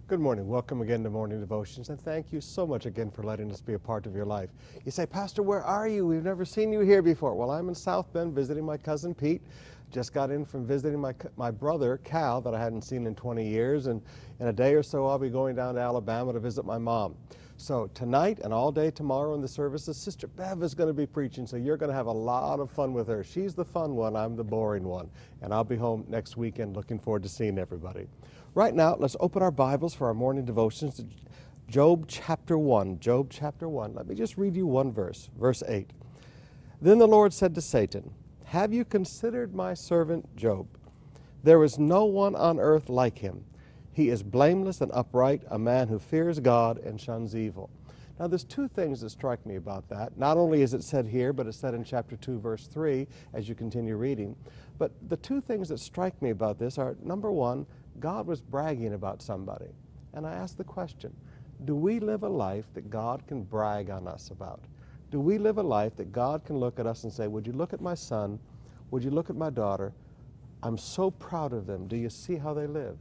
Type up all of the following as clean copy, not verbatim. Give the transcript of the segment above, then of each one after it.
Good morning. Welcome again to Morning Devotions, and thank you so much again for letting us be a part of your life. You say, Pastor, where are you? We've never seen you here before. Well, I'm in South Bend visiting my cousin Pete. Just got in from visiting my brother Cal that I hadn't seen in 20 years, and in a day or so I'll be going down to Alabama to visit my mom. So tonight and all day tomorrow in the services, Sister Bev is going to be preaching, so you're going to have a lot of fun with her. She's the fun one, I'm the boring one, and I'll be home next weekend. Looking forward to seeing everybody. Right now, let's open our Bibles for our morning devotions to Job chapter 1. Job chapter 1. Let me just read you one verse, verse 8. Then the Lord said to Satan, "Have you considered my servant Job? There is no one on earth like him. He is blameless and upright, a man who fears God and shuns evil." Now, there's two things that strike me about that. Not only is it said here, but it's said in chapter 2, verse 3, as you continue reading. But the two things that strike me about this are, number one, God was bragging about somebody. And I ask the question, do we live a life that God can brag on us about? Do we live a life that God can look at us and say, would you look at my son? Would you look at my daughter? I'm so proud of them. Do you see how they live?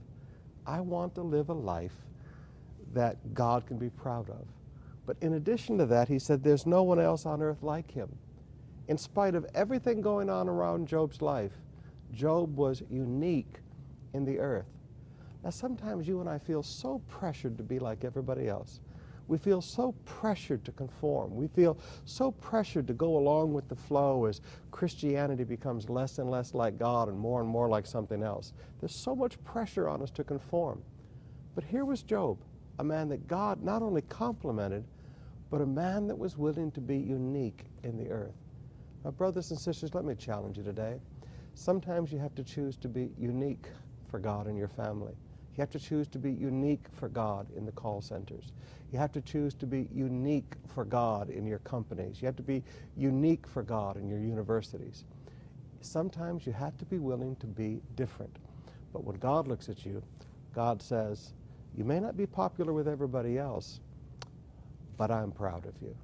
I want to live a life that God can be proud of. But in addition to that, he said there's no one else on earth like him. In spite of everything going on around Job's life, Job was unique in the earth. Now, sometimes you and I feel so pressured to be like everybody else. We feel so pressured to conform. We feel so pressured to go along with the flow as Christianity becomes less and less like God and more like something else. There's so much pressure on us to conform. But here was Job, a man that God not only complimented, but a man that was willing to be unique in the earth. Now, brothers and sisters, let me challenge you today. Sometimes you have to choose to be unique for God in your family. You have to choose to be unique for God in the call centers. You have to choose to be unique for God in your companies. You have to be unique for God in your universities. Sometimes you have to be willing to be different. But when God looks at you, God says, you may not be popular with everybody else, but I'm proud of you.